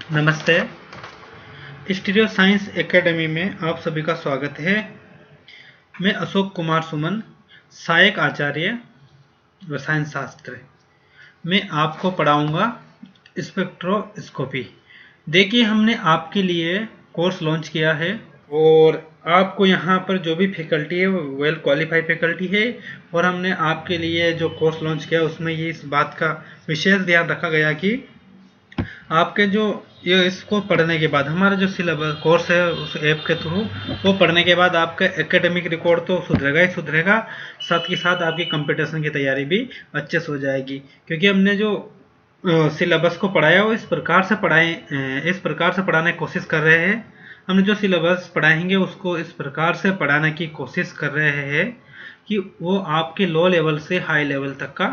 नमस्ते। Stereo science academy में आप सभी का स्वागत है। मैं अशोक कुमार सुमन, सहायक आचार्य रसायन शास्त्र। मैं आपको पढ़ाऊंगा स्पेक्ट्रोस्कोपी। देखिए, हमने आपके लिए कोर्स लॉन्च किया है और आपको यहाँ पर जो भी फैकल्टी है वो वेल क्वालिफाइड फैकल्टी है। और हमने आपके लिए जो कोर्स लॉन्च किया उसमें ये इस बात का विशेष ध्यान रखा गया कि आपके जो ये इसको पढ़ने के बाद हमारा जो सिलेबस कोर्स है उस ऐप के थ्रू वो पढ़ने के बाद आपका एकेडमिक रिकॉर्ड तो सुधरेगा ही सुधरेगा, साथ ही साथ आपकी कंपटीशन की तैयारी भी अच्छे से हो जाएगी। क्योंकि हमने जो सिलेबस को पढ़ाया वो इस प्रकार से पढ़ाने की कोशिश कर रहे हैं। हमने जो सिलेबस पढ़ाएंगे उसको इस प्रकार से पढ़ाने की कोशिश कर रहे हैं कि वो आपके लो लेवल से हाई लेवल तक का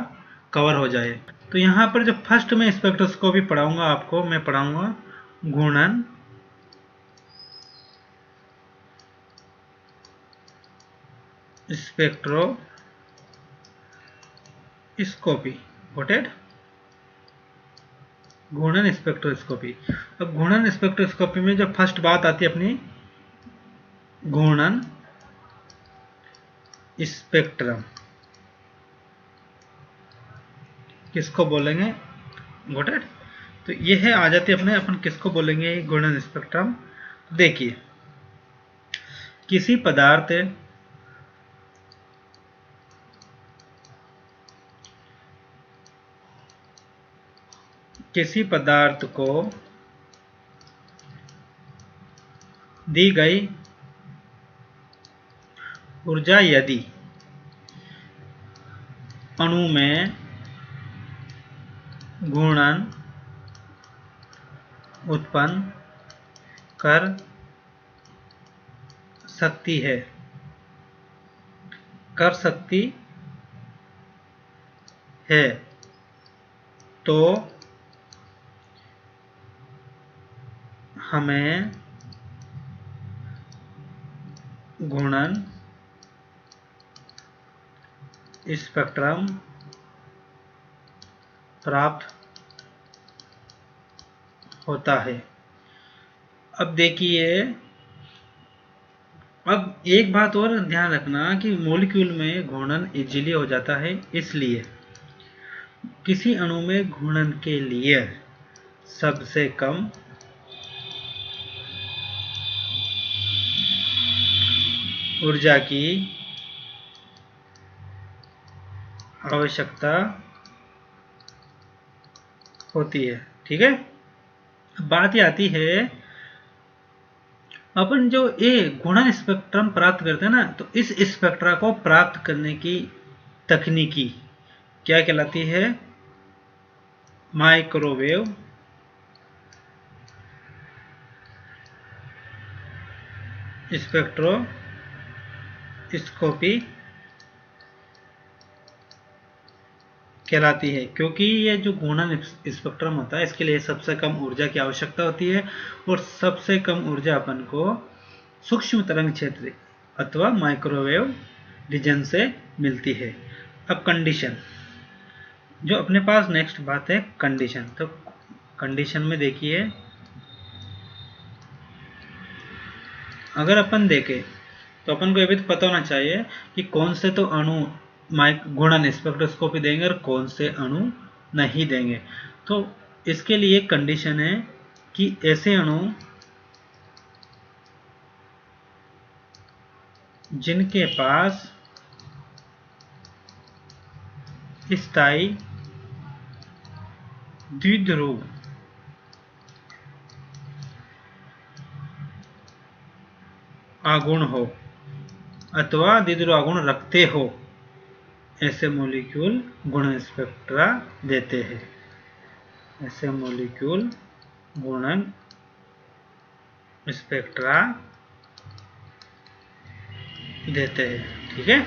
कवर हो जाए। तो यहाँ पर जो फर्स्ट में स्पेक्ट्रोस्कोपी पढ़ाऊंगा आपको, मैं पढ़ाऊंगा घूर्णन स्पेक्ट्रोस्कोपी। Got it? घूर्णन स्पेक्ट्रोस्कोपी। अब घूर्णन स्पेक्ट्रोस्कोपी में जो फर्स्ट बात आती है अपनी, घूर्णन स्पेक्ट्रम किसको बोलेंगे? Got it? तो ये है, आ जाती है अपने अपन किसको बोलेंगे घूर्णन स्पेक्ट्रम। देखिए, किसी पदार्थ को दी गई ऊर्जा यदि अणु में घूर्णन उत्पन्न कर सकती है तो हमें घूर्णन स्पेक्ट्रम प्राप्त होता है। अब देखिए, अब एक बात और ध्यान रखना कि मॉलिक्यूल में घूर्णन इजीली हो जाता है, इसलिए किसी अणु में घूर्णन के लिए सबसे कम ऊर्जा की आवश्यकता होती है। ठीक है, बात ये आती है, अपन जो ये घूर्णन स्पेक्ट्रम प्राप्त करते हैं ना, तो इस स्पेक्ट्रा को प्राप्त करने की तकनीकी क्या कहलाती है? माइक्रोवेव स्पेक्ट्रोस्कोपी कहलाती है। क्योंकि ये जो घूर्णन स्पेक्ट्रम होता है इसके लिए सबसे कम ऊर्जा की आवश्यकता होती है और सबसे कम ऊर्जा अपन को सूक्ष्म तरंग क्षेत्र अथवा माइक्रोवेव रीजन से मिलती है। अब कंडीशन, जो अपने पास नेक्स्ट बात है कंडीशन। तो कंडीशन में देखिए, अगर अपन देखें तो अपन को ये भी तो पता होना चाहिए कि कौन से तो अणु घूर्णन स्पेक्ट्रोस्कोपी देंगे और कौन से अणु नहीं देंगे। तो इसके लिए कंडीशन है कि ऐसे अणु जिनके पास स्थायी द्विध्रुव आघूर्ण हो अथवा द्विध्रुव आघूर्ण रखते हो, ऐसे मॉलिक्यूल घूर्णन स्पेक्ट्रा देते हैं। ऐसे मॉलिक्यूल घूर्णन स्पेक्ट्रा देते हैं। ठीक है,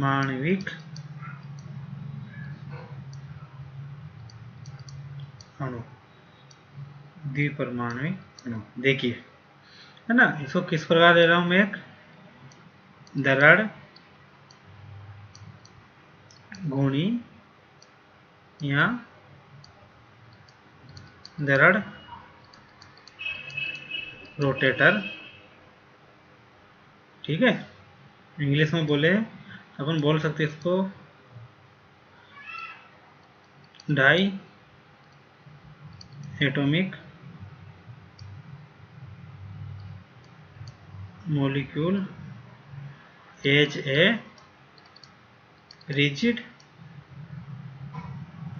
आणविक अणु, द्विपरमाणुक अणु। देखिए, है ना, इसको किस प्रकार दे रहा हूं मैं? एक दरार घूर्णी या दरड़ रोटेटर, ठीक है। इंग्लिश में बोले अपन बोल सकते इसको diatomic molecule as a rigid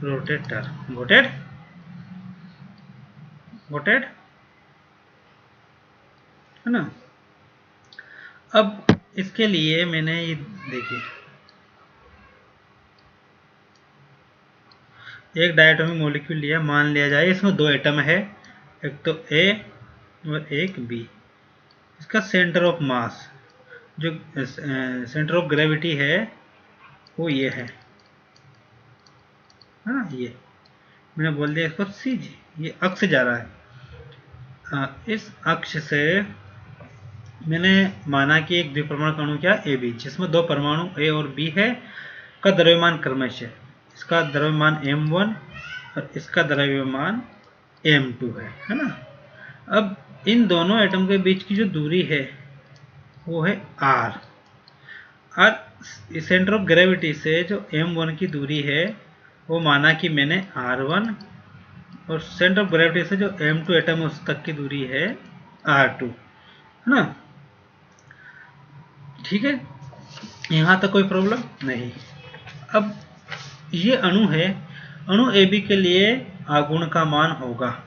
rotator. Got it? है ना। अब इसके लिए मैंने ये देखिए एक डायटोमिक मॉलिक्यूल लिया, मान लिया जाए इसमें दो एटम है, एक तो ए और एक बी। इसका सेंटर ऑफ मास जो सेंटर ऑफ ग्रेविटी है वो ये है ना, ये मैंने बोल दिया इसको सी जी, ये अक्ष जा रहा है। इस अक्ष से मैंने माना कि एक द्विपरमाणु अणु क्या ए बी, जिसमें दो परमाणु ए और बी है, का द्रव्यमान क्रमशः इसका द्रव्यमान m1 और इसका द्रव्यमान m2 है ना। अब इन दोनों एटम के बीच की जो दूरी है वो है r, और सेंटर ऑफ ग्रेविटी से जो m1 की दूरी है वो माना कि मैंने r1, और सेंटर ऑफ ग्रेविटी से जो m2 एटम है उस तक की दूरी है r2, है ना। ठीक है, यहाँ तक कोई प्रॉब्लम नहीं। अब ये अणु है, अणु AB के लिए आगुण का मान होगा,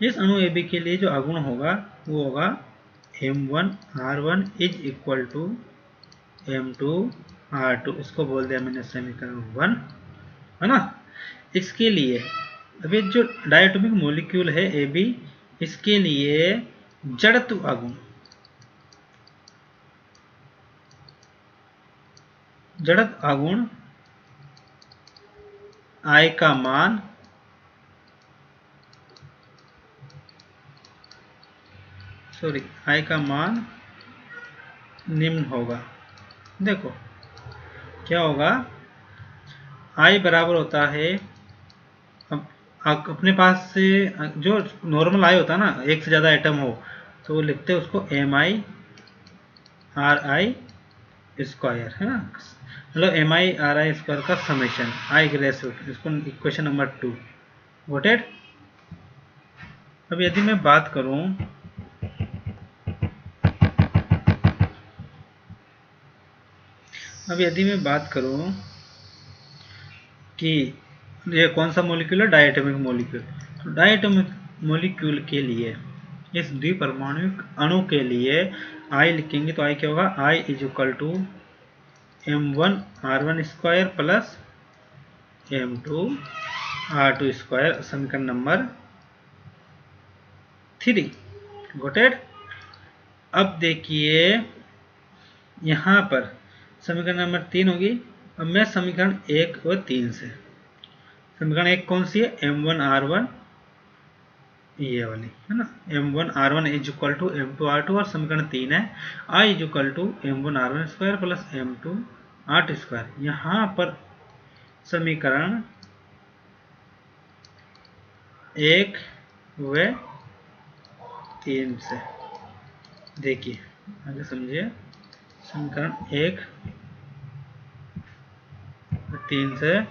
इस अणु AB के लिए जो आगुण होगा वो होगा m1r1 is equal to m2r2, इसको बोल दिया मैंने समीकरण 1, है ना। इसके लिए अभी जो डायटोमिक मॉलिक्यूल है AB, इसके लिए जड़त्व आगुण, जड़त्व आगुण I का मान I का मान निम्न होगा। देखो क्या होगा, I बराबर होता है, अब अपने पास से जो नॉर्मल I होता है ना, एक से ज़्यादा एटम हो तो वो लिखते हैं उसको mi ri स्क्वायर, है ना, मतलब mi ri स्क्वायर का समेशन I के रेशियो, इसको इक्वेशन नंबर 2। Got it. अब यदि मैं बात करूं कि ये कौन सा मॉलिक्यूल है, डायटोमिक मॉलिक्यूल, तो डायटोमिक मॉलिक्यूल के लिए इस द्विपरमाणुक अणु के लिए I लिखेंगे तो I क्या होगा, I is equal to m1r1 square plus m2r2 square, समीकरण नंबर 3। Got it. अब देखिए यहाँ पर समीकरण नंबर 3 होगी। अब मैं समीकरण 1 और 3 से, समीकरण 1 कौन सी है, m1r1, ये वाली है ना, m1r1 is equal to m2r2, और समीकरण 3 है I is equal to m1r1 square plus m2r2 square. यहाँ पर समीकरण 1 व 3 से देखिए, आगे समझिए, समीकरण 1 व 3 से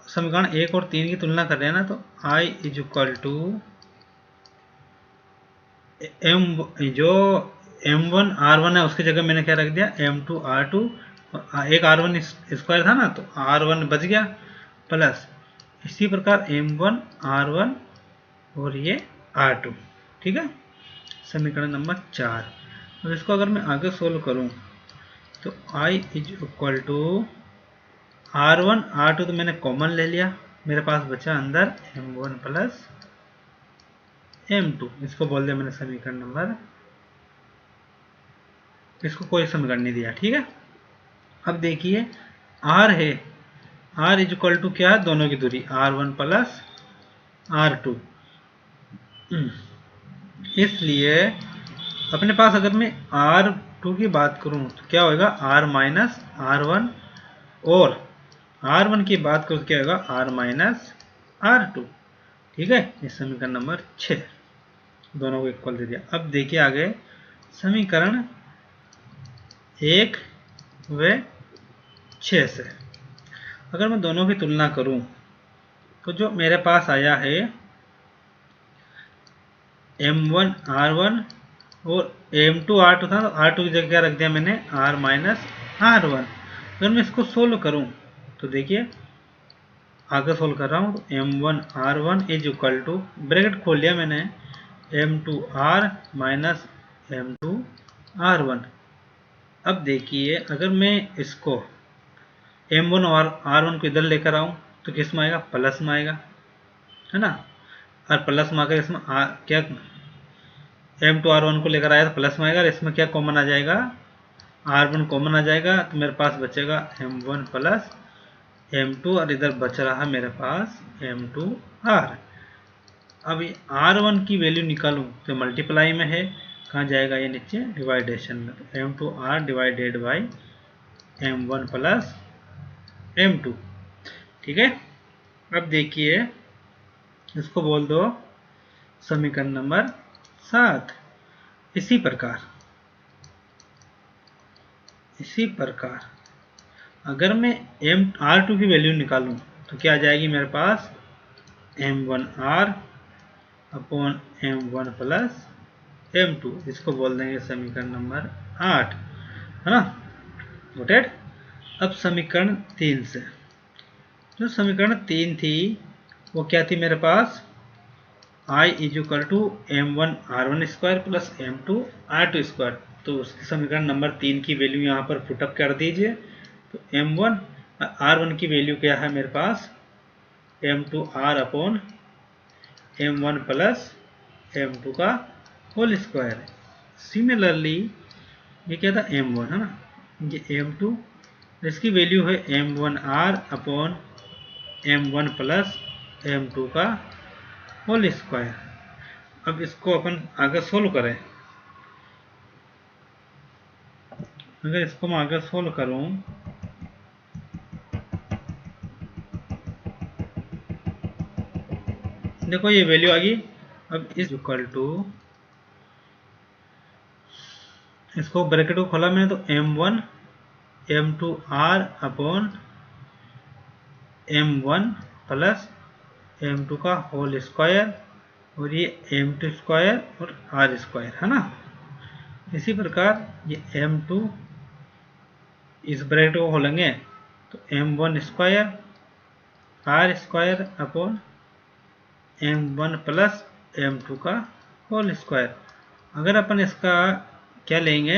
समीकरण 1 और 3 की तुलना कर रहे हैं ना, तो I इज इक्वल टू जो m1r1 है उसकी जगह मैंने क्या रख दिया, m2r2, एक r1 स्क्वायर था ना तो r1 बच गया, प्लस इसी प्रकार m1r1 और ये r2। ठीक है, समीकरण नंबर 4। अब इसको अगर मैं आगे सोल्व करूं तो I is equal to r1 r2 तो मैंने कॉमन ले लिया, मेरे पास बचा अंदर m1 प्लस m2, इसको बोल दिया मैंने समीकरण नंबर, इसको कोई समीकरण नहीं दिया। ठीक है, अब देखिए r है, r इज इक्वल टू क्या है, दोनों की दूरी r1 प्लस r2, इसलिए अपने पास अगर मैं r2 की बात करूं तो क्या होगा, r माइनस r1, और r1 की बात करूं तो क्या होगा, r माइनस R2। ठीक है, ये समीकरण नंबर 6, दोनों को इक्वल दे दिया। अब देखिए आगे समीकरण 1 व 6 से अगर मैं दोनों की तुलना करूं तो जो मेरे पास आया है M1 R1 और M2 R2 था, तो R2 की जगह क्या रख दिया मैंने, R माइनस R1। अगर मैं इसको सोल्व करूं तो देखिए आगे सोल्व कर रहा हूं, तो M1 R1 is equal to, bracket खोल लिया मैंने, M2 R minus M2 R1। अब देखिए अगर मैं इसको M1 और R1 को इधर लेकर आऊं तो किस में आएगा, प्लस में आएगा, है ना। और प्लस में आकर इसमें क्या M2 R1 को लेकर आया तो प्लस में आएगा, और इसमें क्या कॉमन आ जाएगा, R1 कॉमन आ जाएगा, तो मेरे पास बचेगा M1 प्लस M2 और इधर बच रहा मेरे पास M2R। अब ये R1 की वैल्यू निकालूं तो मल्टीप्लाई में है, कहाँ जाएगा ये नीचे डिवाइडेशन में, तो M2R divided by M1 plus M2। ठीक है, अब देखिए इसको बोल दो समीकरण नंबर 7। इसी प्रकार अगर मैं R2 की वैल्यू निकालूं तो क्या आ जाएगी मेरे पास, M1R upon M1 plus M2, इसको बोल देंगे समीकरण नंबर 8, है ना। नोटेड। अब समीकरण 3 से, जो समीकरण 3 थी वो क्या थी मेरे पास, I is equal to M1 R1 square plus M2 R2 square. तो उसकी समीकरण नंबर 3 की वैल्यू यहाँ पर पुटअप कर दीजिए। तो M1 R1 की वैल्यू क्या है मेरे पास, M2R upon M1 plus M2 का होल स्क्वायर। सिमिलरली ये क्या था, M1 है ना, ये M2, इसकी वैल्यू है M1R upon M1 plus M2 का होल स्क्वायर। अब इसको अपन आगे सोल्व करें, अगर इसको मैं आगे सोल्व करूं देखो ये वैल्यू आ गई। अब इस इक्वल टू, इसको ब्रैकेट को खोला मैंने, तो M1 M2R upon M1 plus M2 का होल स्क्वायर, और ये M2 स्क्वायर और R स्क्वायर, है ना। इसी प्रकार ये M2, इस ब्रैकेट को खोलेंगे तो M1 square R square upon M1 plus M2 का होल स्क्वायर। अगर अपन इसका क्या लेंगे,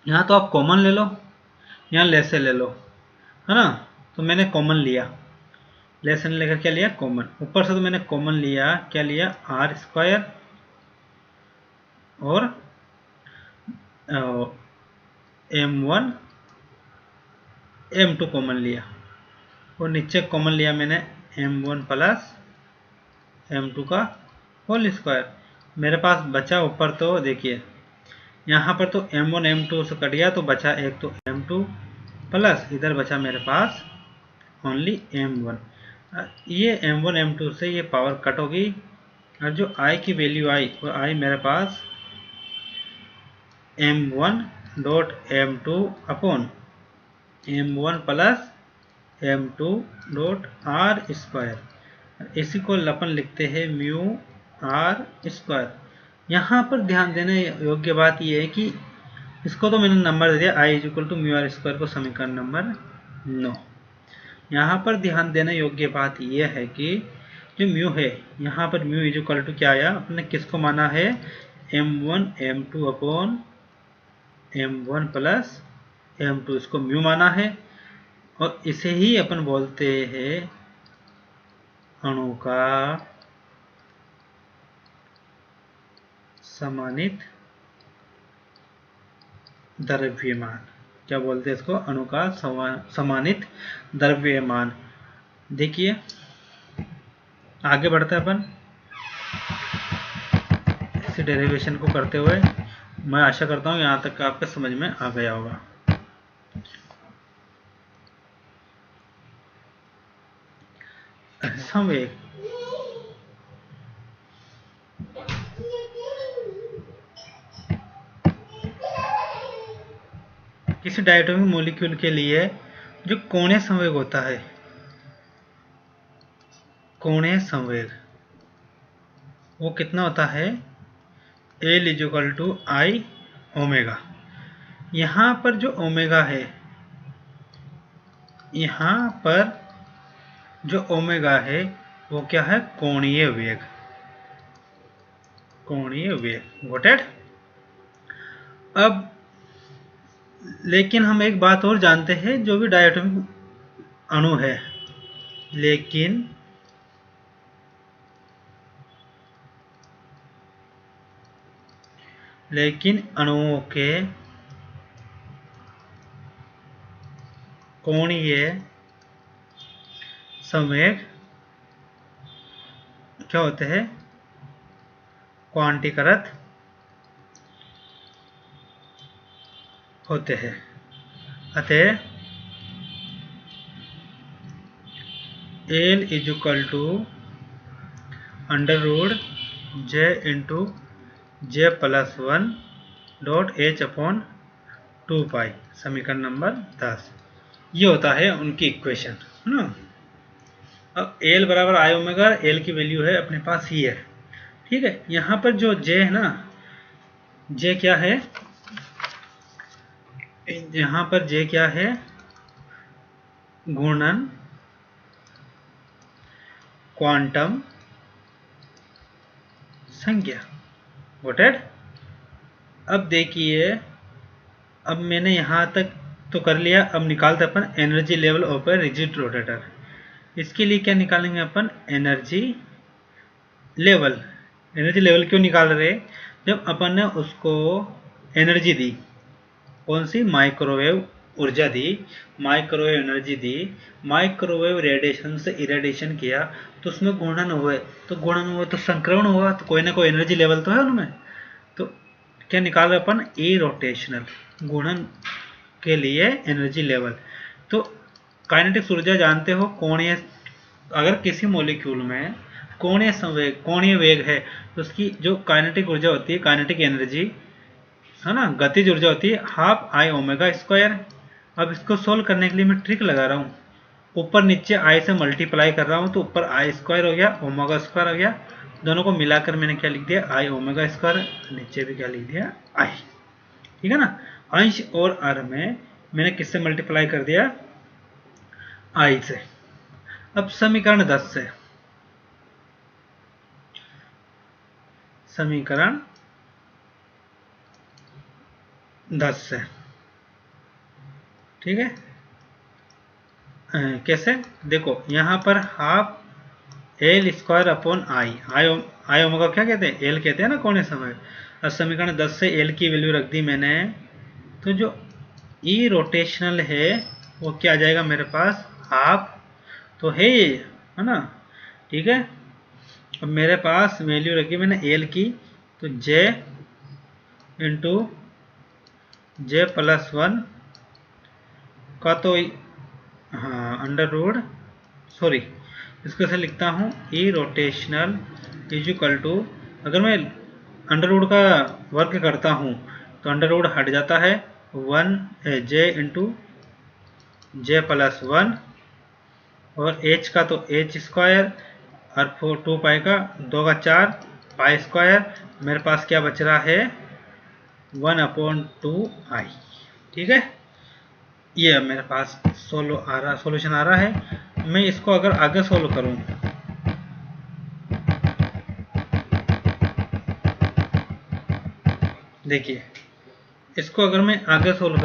यहाँ तो आप कॉमन ले लो, यहाँ लेसे ले लो, है ना। तो मैंने कॉमन लिया, लेसन लेकर क्या लिया, कॉमन। ऊपर से तो मैंने कॉमन लिया, क्या लिया, R स्क्वायर और M1 M2 कॉमन लिया, और नीचे कॉमन लिया मैंने M1 प्लस M2 का होल स्क्वायर। मेरे पास बचा ऊपर, तो देखिए यहाँ पर तो M1 M2 से कट गया, तो बचा एक तो M2 प्लस इधर बचा मेरे पास ओनली M1। ये M1 M2 से ये पावर कट होगी, और जो I की वैल्यू आई, वो आई मेरे पास M1 dot M2 upon M1 plus M2 dot R square. इसी को अपन लिखते हैं म्यू R स्क्वायर। यहाँ पर ध्यान देने योग्य बात यह है कि इसको तो मैंने नंबर दे दिया I is equal to mu R square को, समीकरण नंबर 9। यहाँ पर ध्यान देने योग्य बात यह है कि जो म्यू है, यहाँ पर म्यू इज इक्वल टू क्या आया, अपने किसको माना है, M1 M2 upon M1 plus M2, इसको म्यू माना है, और इसे ही अपन बोलते हैं अणु का समानित द्रव्यमान। क्या बोलते हैं इसको, अणु का समानित द्रव्यमान। देखिए आगे बढ़ते हैं अपन इसी डेरिवेशन को करते हुए। मैं आशा करता हूँ यहाँ तक आपके समझ में आ गया होगा। संवेग। किसी डायटोमिक मॉलिक्यूल के लिए जो कोणीय संवेग होता है, कोणीय संवेग वो कितना होता है? L = I omega. यहाँ पर जो ओमेगा है, यहाँ पर जो ओमेगा है वो क्या है? कोणीय वेग। कोणीय वेग। Got it? अब लेकिन हम एक बात और जानते हैं, जो भी डायटोमिक अणु है, लेकिन अणुओं के कोणीय संवेग क्या होते हैं? क्वांटीकृत होते हैं। अतः L = √J × J+1.h/2π। समीकरण नंबर 10। ये होता है उनकी इक्वेशन, है ना। अब L बराबर I ओमेगा, L की वैल्यू है अपने पास ही है, ठीक है। यहाँ पर जो J है ना, J क्या है? यहाँ पर J क्या है? घूर्णन क्वांटम संख्या। Got it? अब देखिए, अब मैंने यहाँ तक तो कर लिया। अब निकालते अपन energy level of a rigid rotator. इसके लिए क्या निकालेंगे अपन? Energy level. एनर्जी लेवल क्यों निकाल रहे? जब अपन ने उसको एनर्जी दी, कौन सी? माइक्रोवेव ऊर्जा दी, माइक्रोवेव एनर्जी दी, माइक्रोवेव रेडिएशन से इरेडिएशन किया, तो उसमें घूर्णन हुए, तो घूर्णन हुआ तो संक्रमण हुआ, तो कोई ना कोई एनर्जी लेवल तो है उनमें। तो क्या निकाल रहे अपन? ई रोटेशनल, घूर्णन के लिए एनर्जी लेवल। तो काइनेटिक्स ऊर्जा जानते हो, कोणीय, अगर किसी मॉलिक्यूल में कोणीय संवेग, कोणीय वेग है, तो उसकी जो काइनेटिक ऊर्जा होती है, काइनेटिक एनर्जी, है ना, गतिज ऊर्जा होती है ½ I ओमेगा स्क्वायर। अब इसको सोल्व करने के लिए मैं ट्रिक लगा रहा हूँ, ऊपर नीचे I से मल्टीप्लाई कर रहा हूँ, तो ऊपर I स्क्वायर हो गया, ओमेगा स्क्वायर हो गया, दोनों को मिलाकर मैंने क्या लिख दिया? I omega square. नीचे भी क्या लिख दिया? I। ठीक है ना। अंश और हर में मैंने किससे मल्टीप्लाई कर दिया? I से। अब समीकरण 10 से, समीकरण 10 से, ठीक है। कैसे? देखो यहाँ पर ½ L² I ओमेगा क्या कहते हैं? L कहते हैं ना, कोणीय संवेग। अब समीकरण 10 से L की वैल्यू रख दी मैंने, तो जो ई रोटेशनल है वो क्या आ जाएगा मेरे पास? ½ तो है ना, ठीक है। अब मेरे पास वैल्यू रखी मैंने L की, तो J × J+1 का तो हाँ √, इसको ऐसे लिखता हूँ, ई रोटेशनल = अगर मैं √ का वर्ग करता हूँ तो √ हट जाता है, J × J+1, और H का तो H² और 2π का 2 का 4 π²। मेरे पास क्या बच रहा है? 1/2I। ठीक है, ये मेरे पास सॉल्यूशन आ रहा है। मैं इसको अगर आगे सोल्व करूं, देखिए इसको अगर मैं आगे सोल्व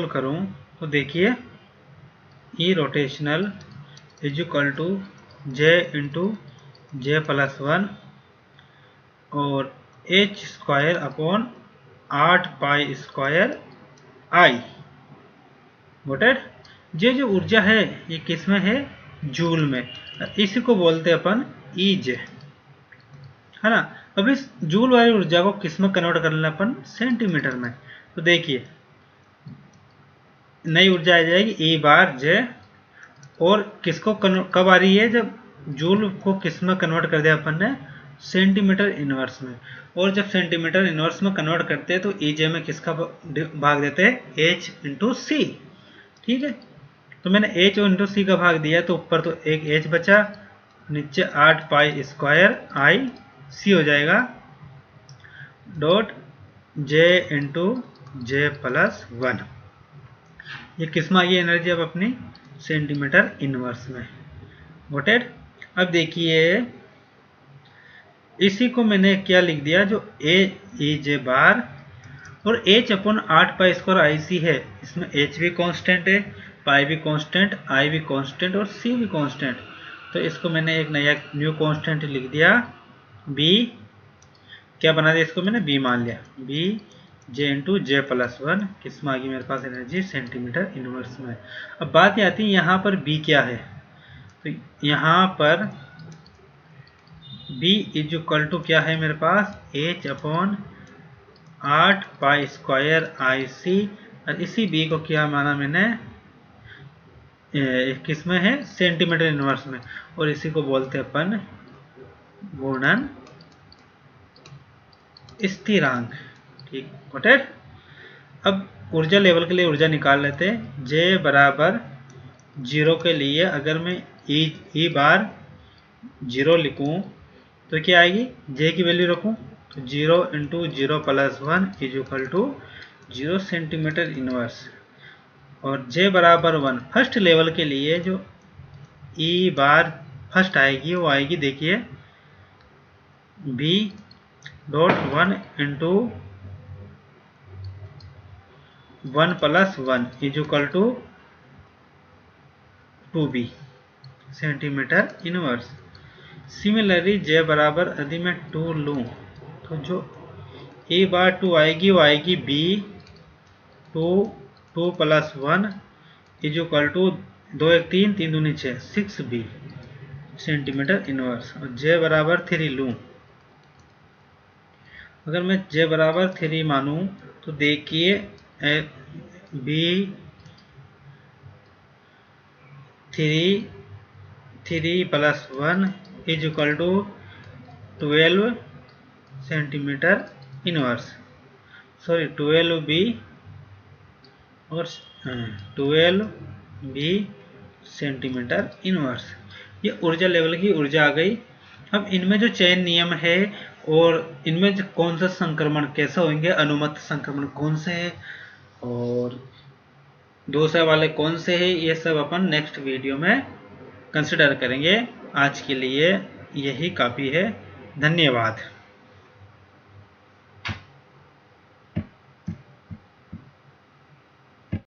करूं, तो देखिए ई रोटेशनल = J × J+1 और H² 8 पाई स्क्वायर आई। गॉट। ये जो ऊर्जा है ये किस में है? जूल में। इसी को बोलते हैं अपन ईज, है ना। अब इस जूल वाली ऊर्जा को किस में कन्वर्ट कर लेना अपन? सेंटीमीटर में। तो देखिए नई ऊर्जा आ जाएगी ई बार जे, और किसको कब आ रही है? जब जूल को किस में कन्वर्ट कर दिया अपन ने? सेंटीमीटर इनवर्स में। और जब सेंटीमीटर इनवर्स में कन्वर्ट करते हैं तो ईजे में किसका भाग देते हैं? एच इंटू सी। ठीक है, तो मैंने एच और इंटू सी का भाग दिया, तो ऊपर तो एक एच बचा, नीचे 8 पाई स्क्वायर आई सी हो जाएगा डॉट जे इंटू जे प्लस 1। ये किस में आ गई एनर्जी अब अपनी? सेंटीमीटर इनवर्स में। गॉटेड। अब देखिए इसी को मैंने क्या लिख दिया, जो ए जे बार और एच अपॉन 8 पाई स्क्वायर आई सी है, इसमें एच भी कांस्टेंट है, पाई भी कांस्टेंट, आई भी कांस्टेंट और सी भी कांस्टेंट। तो इसको मैंने एक नया न्यू कांस्टेंट लिख दिया बी। क्या बना दिया इसको? मैंने बी मान लिया, बी जे इंटू जे प्लस 1। किस में आ गई मेरे पास एनर्जी? सेंटीमीटर इनवर्स में। अब बात ये आती है यहाँ पर बी क्या है? तो यहाँ पर बी इज इक्वल टू क्या है मेरे पास? एच अपॉन 8 पाई स्क्वायर आई सी। और इसी बी को क्या माना मैंने? किस में है? सेंटीमीटर इनवर्स में। और इसी को बोलते हैं अपन गुणन स्थिरांक। ठीक, गॉटेड। अब ऊर्जा लेवल के लिए ऊर्जा निकाल लेते हैं। जे बराबर 0 के लिए अगर मैं ई बार 0 लिखूं तो क्या आएगी? जे की वैल्यू रखूं तो 0 into 0 plus 1 is equal to 0 centimetre inverse. और जे बराबर 1 फर्स्ट लेवल के लिए जो ई बार फर्स्ट आएगी वो आएगी, देखिए B dot 1 into 1 plus 1 is equal to 2b centimetre inverse. Similarly J बराबर यदि मैं 2 लूँ तो जो ए बार 2 आएगी वो आएगी B 2 plus 1 is equal to 2 1 3 3 दूनी 6 6b सेंटीमीटर इनवर्स। और जे बराबर 3 लूँ, अगर मैं जे बराबर 3 मानूँ तो देखिए B 3 plus 1 is equal to 12 centimetre inverse, sorry 12b और 12b सेंटीमीटर इनवर्स। ये ऊर्जा लेवल की ऊर्जा आ गई। अब इनमें जो चयन नियम है और इनमें जो कौन सा संक्रमण कैसे होंगे, अनुमत संक्रमण कौन से है और दूसरे वाले कौन से है, ये सब अपन नेक्स्ट वीडियो में कंसिडर करेंगे। आज के लिए यही काफ़ी है। धन्यवाद।